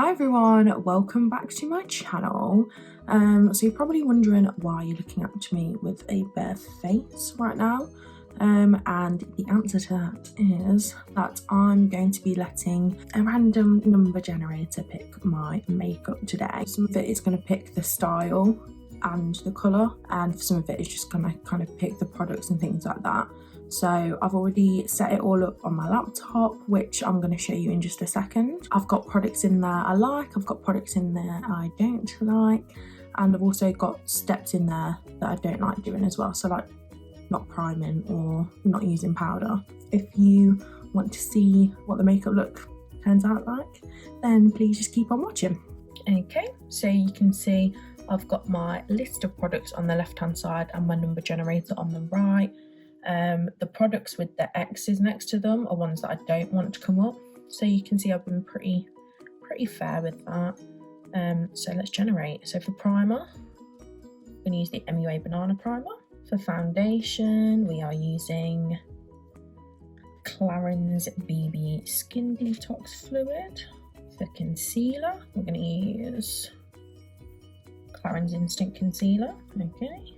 Hi everyone, welcome back to my channel. So you're probably wondering why you're looking at me with a bare face right now. And the answer to that is that I'm going to be letting a random number generator pick my makeup today. Some of it is going to pick the style and the colour, and for some of it is just going to kind of pick the products and things like that. So I've already set it all up on my laptop, which I'm going to show you in just a second. I've got products in there I like, I've got products in there I don't like, and I've also got steps in there that I don't like doing as well, so like not priming or not using powder. If you want to see what the makeup look turns out like, then please just keep on watching. Okay, so you can see I've got my list of products on the left hand side and my number generator on the right. The products with the X's next to them are ones that I don't want to come up, so you can see I've been pretty fair with that. So let's generate. So for primer, I'm going to use the MUA Banana Primer. For foundation, we are using Clarins BB Skin Detox Fluid. For concealer, we're going to use Clarins Instant Concealer. Okay.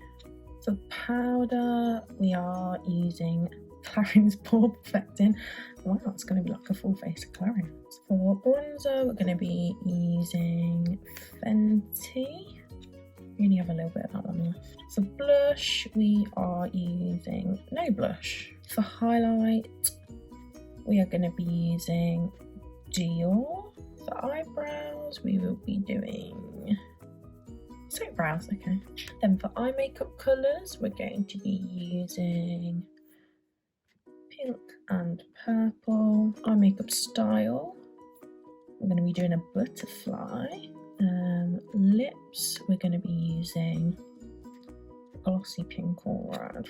For powder, we are using Clarins Pore Perfecting. Wow, it's going to be like a full face of Clarins. For bronzer, we're going to be using Fenty. We only have a little bit of that one left. For blush, we are using no blush. For highlight, we are going to be using Dior. For eyebrows, we will be doing soap brows, okay. Then for eye makeup colours, we're going to be using pink and purple. Eye makeup style, we're going to be doing a butterfly. Lips, we're going to be using glossy pink or red.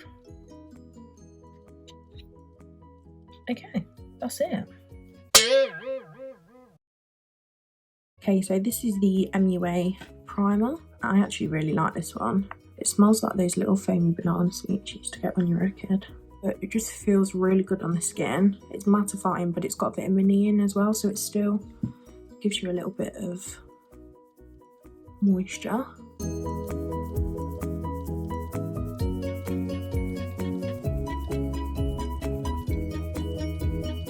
Okay, that's it. Okay, so this is the MUA primer. I actually really like this one. It smells like those little foamy banana sweets you used to get when you were a kid. But it just feels really good on the skin. It's mattifying, but it's got vitamin E in as well, so it still gives you a little bit of moisture.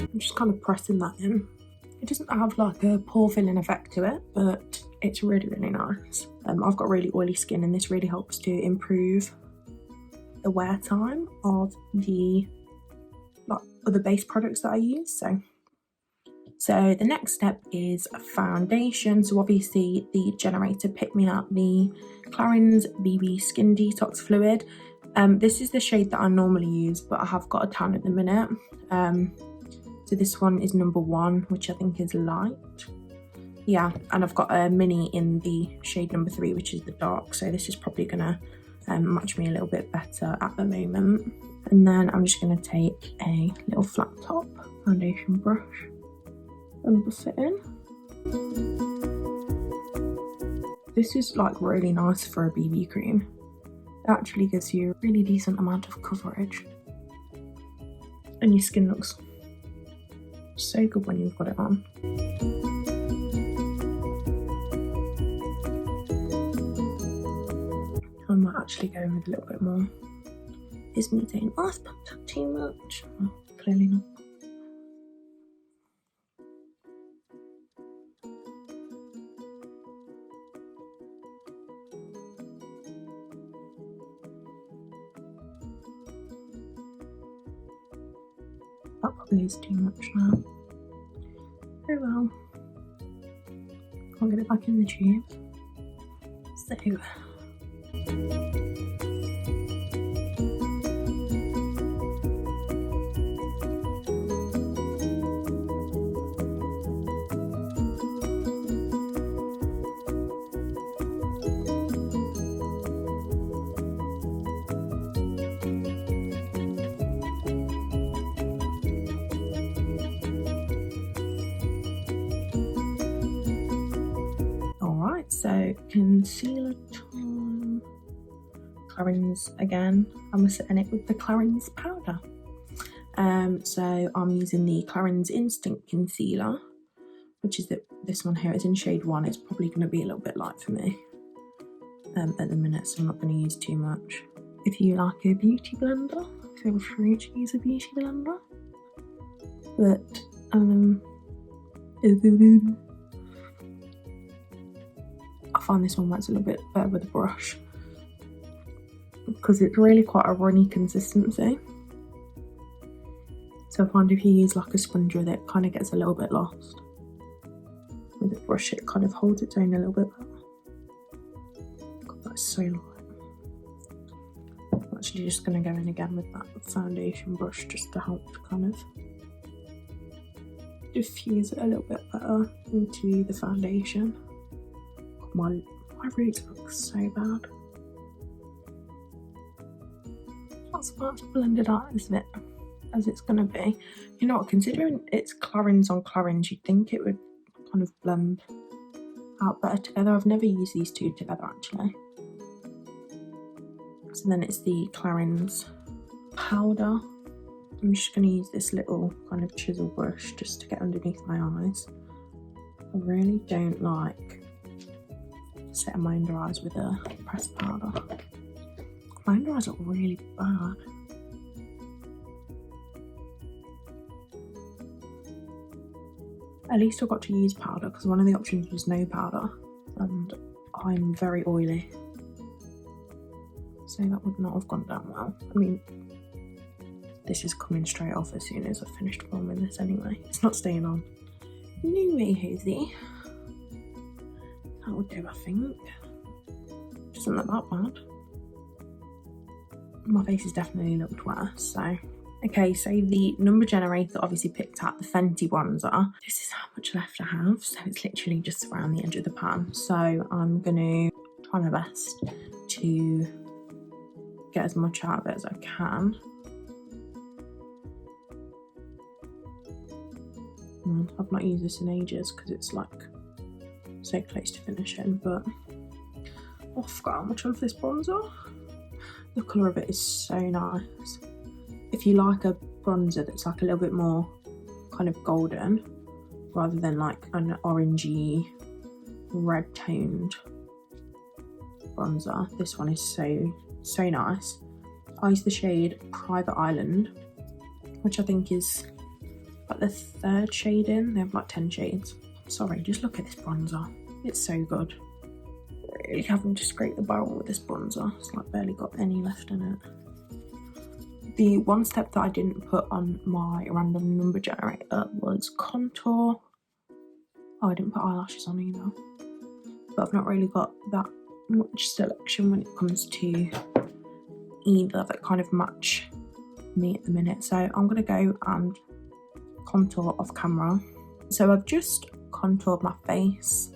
I'm just kind of pressing that in. It doesn't have like a pore filling effect to it, but it's really nice. I've got really oily skin, and this really helps to improve the wear time of the other base products that I use. So the next step is foundation. So obviously the generator picked me up the Clarins BB Skin Detox Fluid. This is the shade that I normally use, but I have got a tan at the minute. So this one is number 1, which I think is light. Yeah, and I've got a mini in the shade number 3, which is the dark. So this is probably gonna match me a little bit better at the moment. And then I'm just gonna take a little flat top foundation brush and buff it in. This is like really nice for a BB cream. It actually gives you a really decent amount of coverage, and your skin looks so good when you've got it on. I might actually go with a little bit more. Is me saying, oh, I spent that too much? Well, clearly not. That probably is too much now. Oh well. Can't get it back in the tube. So so concealer time. Clarins again. I'm setting it with the Clarins powder. So I'm using the Clarins Instant Concealer. which is this one here. It's in shade 1. It's probably going to be a little bit light for me at the minute, so I'm not going to use too much. If you like a beauty blender, feel free to use a beauty blender. But I find this one works a little bit better with a brush because it's really quite a runny consistency. So I find if you use like a sponge with it, kind of gets a little bit lost. With a brush, it kind of holds its own a little bit better. God, that's so light. I'm actually just going to go in again with that foundation brush just to help kind of diffuse it a little bit better into the foundation. God, my roots look so bad. That's about to blend it out as bit as it's going to be. You know what, considering it's clarins on clarins, you'd think it would kind of blend out better together. I've never used these two together actually. So then it's the clarins powder. I'm just going to use this little kind of chisel brush just to get underneath my eyes. I really don't like setting my under eyes with a pressed powder. My under eyes look really bad. At least I got to use powder because one of the options was no powder, and I'm very oily, so that would not have gone down well. I mean, this is coming straight off as soon as I've finished filming this anyway. It's not staying on. No way, Hosey. That would do, I think. Doesn't look that bad. My face has definitely looked worse, so. Okay, so the number generator obviously picked out the Fenty bronzer. This is how much left I have, so it's literally just around the edge of the pan. So I'm gonna try my best to get as much out of it as I can. I've not used this in ages because it's like so close to finishing, but oh, I forgot how much I love this bronzer. The colour of it is so nice. If you like a bronzer that's like a little bit more kind of golden rather than like an orangey red toned bronzer, this one is so nice. I use the shade Private Island, which I think is like the 3rd shade in. They have like 10 shades. Sorry, just look at this bronzer. It's so good. Really having to scrape the barrel with this bronzer. It's like barely got any left in it. The one step that I didn't put on my random number generator was contour. Oh, I didn't put eyelashes on either. But I've not really got that much selection when it comes to either that kind of match me at the minute. So I'm going to go and contour off camera. So I've just contoured my face.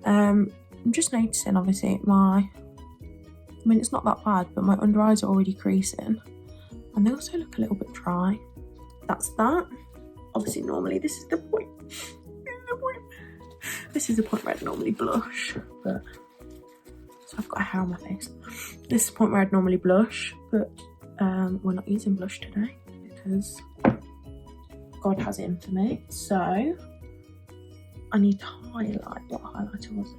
I'm just noticing obviously I mean it's not that bad, but my under eyes are already creasing. And they also look a little bit dry. That's that. Obviously, normally this is the point. This is the point where I'd normally blush, but so I've got a hair on my face. This is the point where I'd normally blush, but we're not using blush today because God has it in for me. So I need to highlight. What highlighter was it?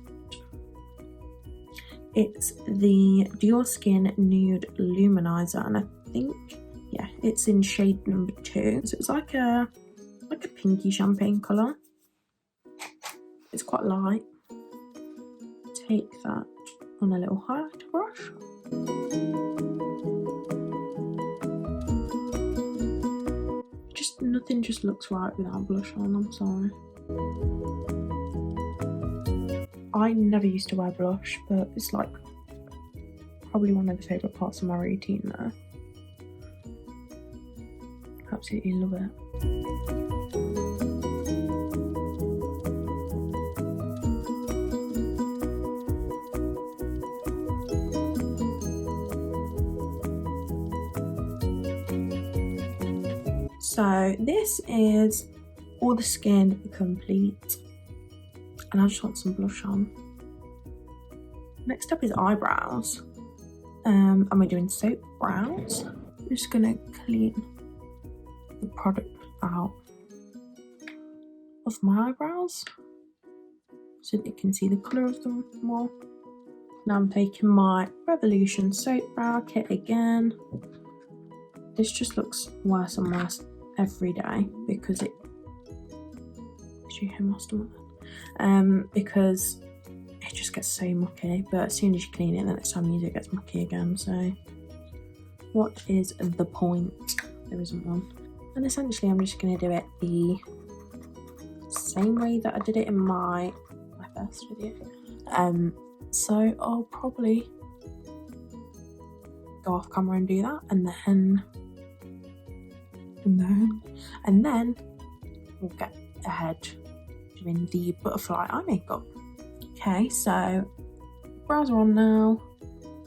It's the Dior Skin Nude Luminizer, and I think, yeah, it's in shade number 2. So it's like a pinky champagne colour. It's quite light. Take that on a little highlighter brush. Just nothing just looks right without blush on, I'm sorry. I never used to wear blush, but it's like probably one of the favourite parts of my routine now. Absolutely love it. So this is all the skin complete, and I just want some blush on. Next up is eyebrows. Am I doing soap brows? I'm just gonna clean the product out of my eyebrows. so that you can see the colour of them more. Now I'm taking my Revolution Soap Brow Kit again. This just looks worse and worse every day because it... Did you hear my stomach? Because it just gets so mucky, but as soon as you clean it, the next time you use it, it gets mucky again. So what is the point? There isn't one. And essentially I'm just going to do it the same way that I did it in my first video. So I'll probably go off camera and do that, and then we'll get ahead doing the butterfly eye makeup. Okay, so brows are on now.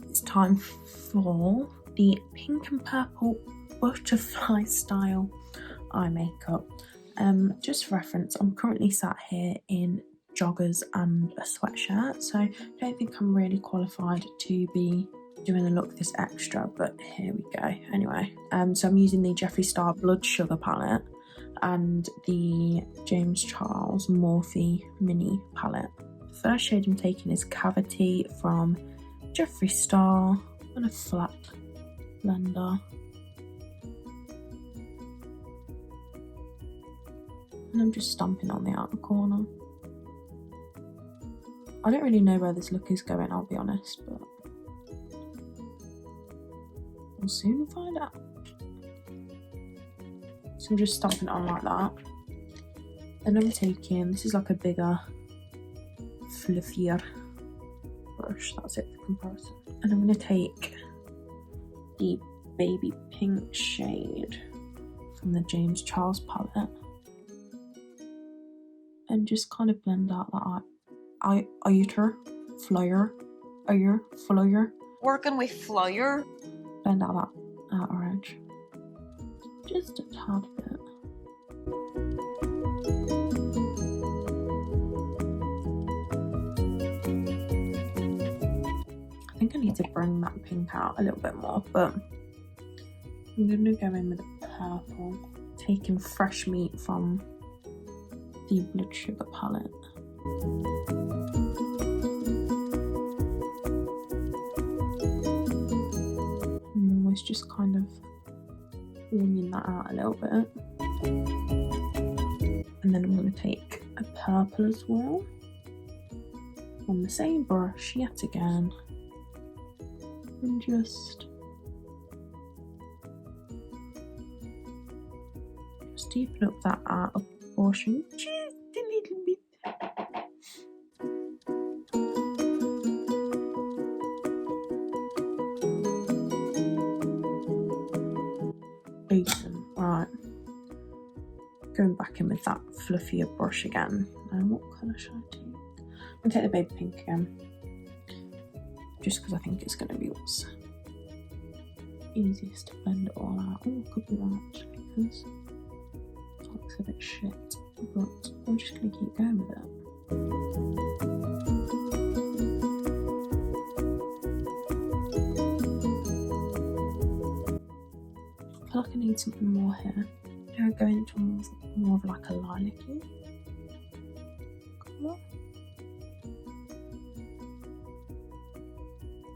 It's time for the pink and purple butterfly style eye makeup. Just for reference, I'm currently sat here in joggers and a sweatshirt, so I don't think I'm really qualified to be doing a look this extra, but here we go. Anyway, so I'm using the Jeffree Star Blood Sugar palette and the James Charles Morphe Mini palette. The first shade I'm taking is Cavity from Jeffree Star and a flat blender. And I'm just stamping on the outer corner. I don't really know where this look is going, I'll be honest, but we'll soon find out. So I'm just stamping it on like that. Then I'm taking, this is like a bigger, fluffier brush, that's it for comparison. And I'm going to take the baby pink shade from the James Charles palette and just kind of blend out that flyer. Working with flyer. Blend out that outer edge. Just a tad bit. I think I need to bring that pink out a little bit more, but I'm going to go in with a purple. Taking Fresh Meat from the Blood Sugar palette. I'm almost just kind of warming that out a little bit. And then I'm going to take a purple as well on the same brush yet again and just deepen up that outer portion just a little bit. Decent, right. Going back in with that fluffier brush again. And what colour should I take? I'm going to take the baby pink again. Just because I think it's going to be what's easiest to blend it all out. Oh, it could be that actually, because it looks a bit shit. But I'm just going to keep going with it. I feel like I need something more here. I'm going into more of like a lilac-y colour.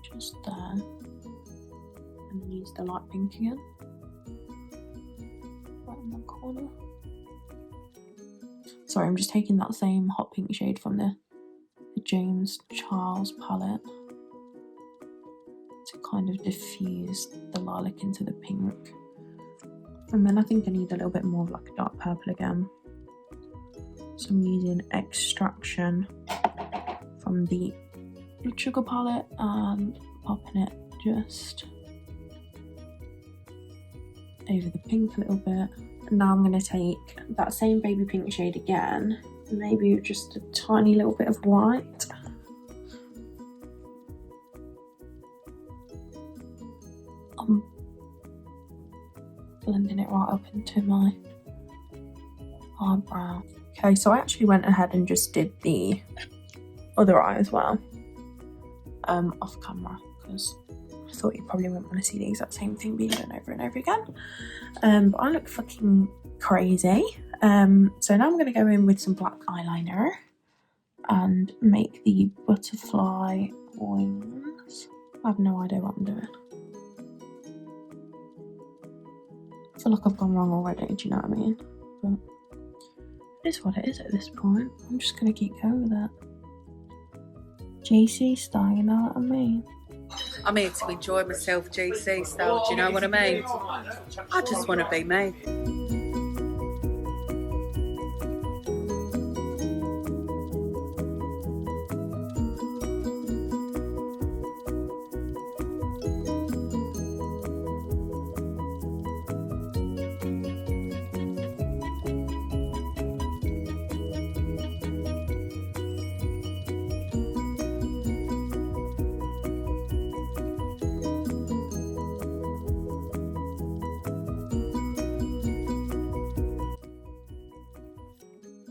Just there. And then use the light pink again. Right in that corner. Sorry, I'm just taking that same hot pink shade from the James Charles palette to kind of diffuse the lilac into the pink. And then I think I need a little bit more of like a dark purple again. So I'm using Extraction from the Blood Sugar palette and popping it just over the pink a little bit. And now I'm going to take that same baby pink shade again, maybe just a tiny little bit of white. I'm blending it right up into my eyebrow. Okay, so I actually went ahead and just did the other eye as well, off camera, because I thought you probably wouldn't want to see the exact same thing being done over and over again. But I look fucking crazy. So now I'm going to go in with some black eyeliner and make the butterfly wings. I have no idea what I'm doing. I feel like I've gone wrong already, do you know what I mean? But it is what it is at this point. I'm just gonna keep going with it. GC style, you know what I mean? I'm here to enjoy myself, GC style, do you know what I mean? I just want to be me.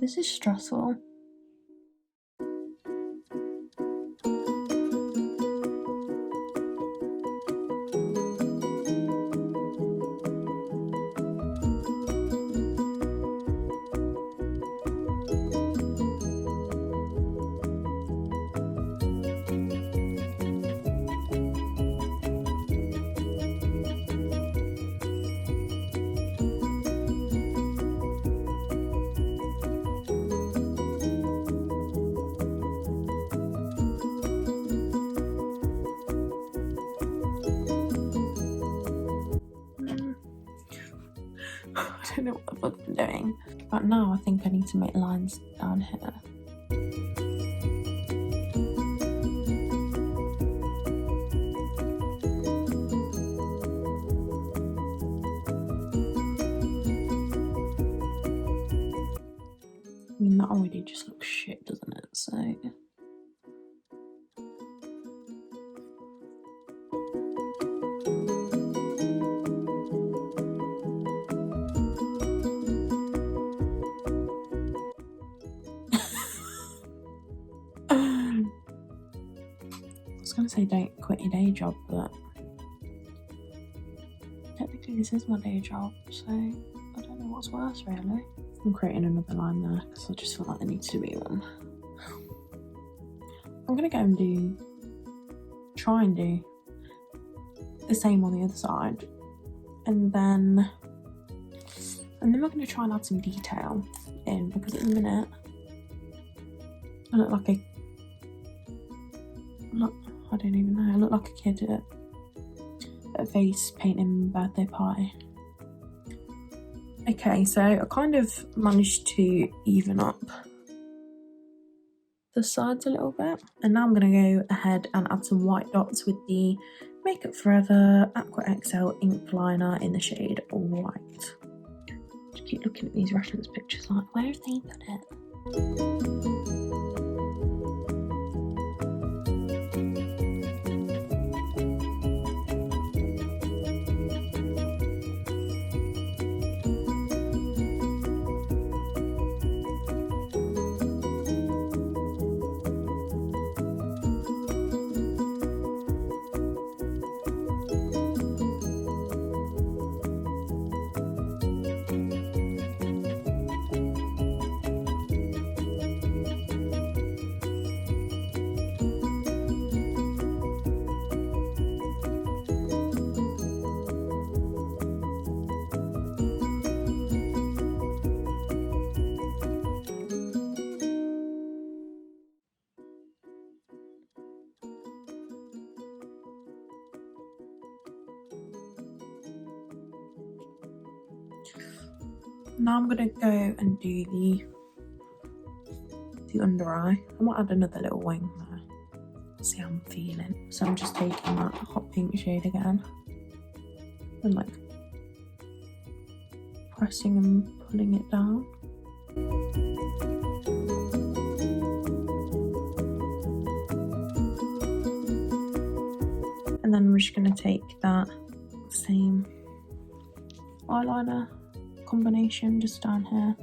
This is stressful. I don't know what the fuck I'm doing. But now I think I need to make lines down here. I mean, that already just looks shit, doesn't it? So... I was gonna say don't quit your day job, but technically this is my day job, so I don't know what's worse really. I'm creating another line there because I just feel like there needs to be one. I'm gonna go and try and do the same on the other side, and then we're gonna try and add some detail in, because at the minute I look like I don't even know. I look like a kid at a face painting birthday party. Okay, so I kind of managed to even up the sides a little bit, and now I'm going to go ahead and add some white dots with the Makeup Forever Aqua XL ink liner in the shade White. Just keep looking at these reference pictures like, where have they put it? Now I'm gonna go and do the under eye. I might add another little wing there. See how I'm feeling. So I'm just taking that hot pink shade again and like pressing and pulling it down. And then we're just gonna take that same eyeliner combination just down here.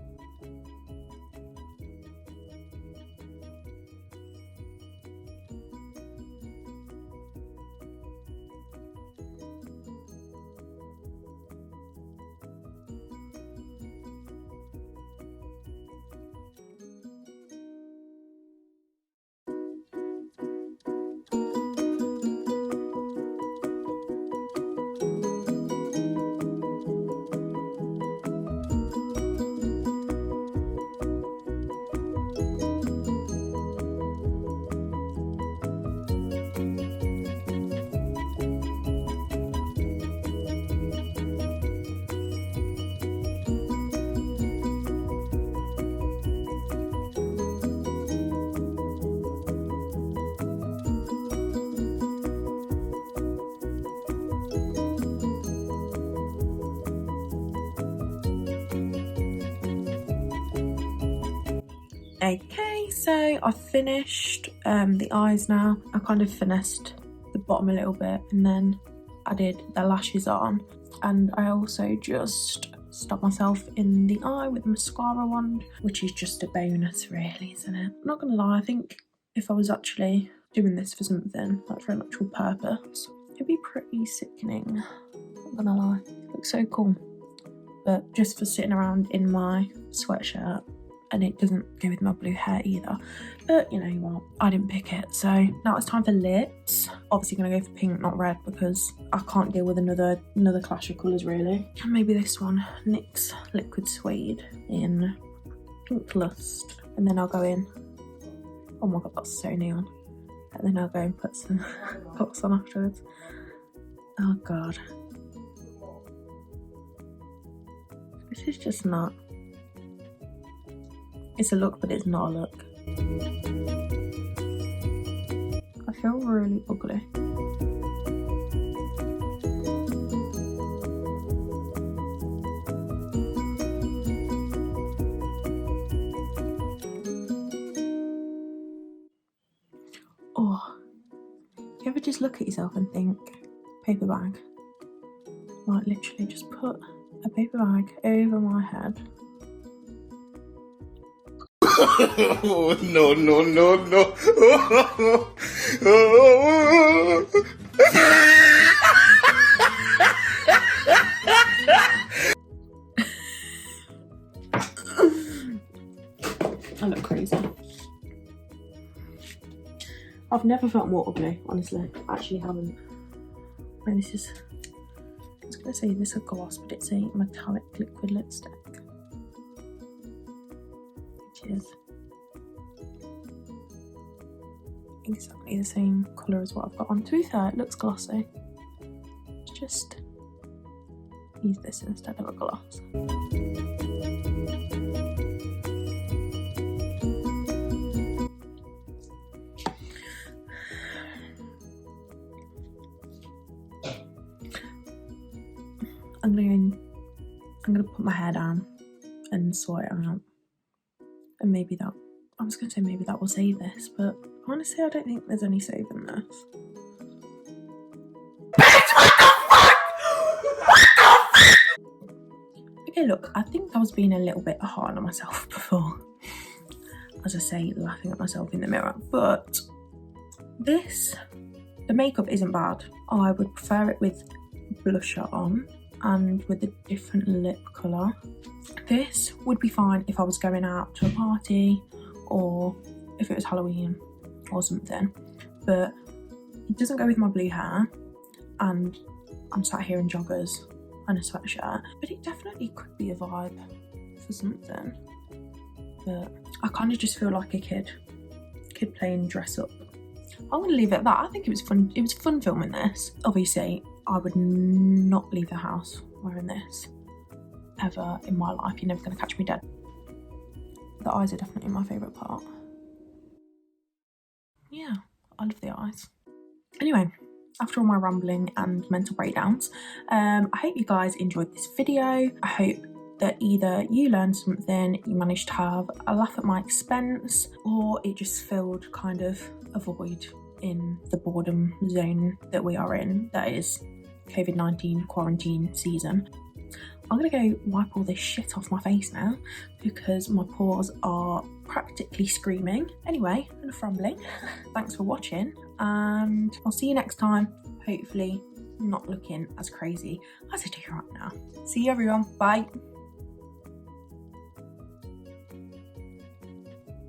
Okay, so I've finished the eyes now. I kind of finessed the bottom a little bit and then added the lashes on, and I also just stuck myself in the eye with the mascara wand, which is just a bonus really, isn't it? I'm not gonna lie, I think if I was actually doing this for something, like for an actual purpose, it'd be pretty sickening, not gonna lie. It looks so cool, but just for sitting around in my sweatshirt, and it doesn't go with my blue hair either. But you know what, I didn't pick it. So now it's time for lips. Obviously gonna go for pink, not red, because I can't deal with another clash of colours really. And maybe this one, NYX Liquid Suede in Pink Lust. And then I'll go in, oh my god, that's so neon. And then I'll go and put some pops on afterwards. Oh god. This is just not, it's a look, but it's not a look. I feel really ugly. Oh, do you ever just look at yourself and think, paper bag? Like literally just put a paper bag over my head. No, no, no, no. I look crazy. I've never felt more ugly, honestly. I actually haven't. And this is, I was going to say this is a gloss, but it's a metallic liquid lipstick. Which is exactly the same colour as what I've got on. To be fair, it looks glossy. Just use this instead of a gloss. I'm gonna put my hair down and sort it out, and maybe that, I was gonna say maybe that will save this, but honestly I don't think there's any saving this. Okay, look, I think I was being a little bit hard on myself before, as I say, laughing at myself in the mirror, but this, the makeup isn't bad. I would prefer it with blusher on and with a different lip colour. This would be fine if I was going out to a party or if it was Halloween or something, but it doesn't go with my blue hair and I'm sat here in joggers and a sweatshirt, but it definitely could be a vibe for something. But I kind of just feel like a kid playing dress up. I'm gonna leave it at that. I think it was fun. It was fun filming this. Obviously, I would not leave the house wearing this ever in my life. You're never gonna catch me dead. The eyes are definitely my favourite part. Yeah, I love the eyes. Anyway, after all my rambling and mental breakdowns, I hope you guys enjoyed this video. I hope that either you learned something, you managed to have a laugh at my expense, or it just filled kind of a void in the boredom zone that we are in, that is COVID-19 quarantine season. I'm gonna go wipe all this shit off my face now because my pores are practically screaming. Anyway, enough rambling. Thanks for watching and I'll see you next time. Hopefully not looking as crazy as I do right now. See you everyone, bye.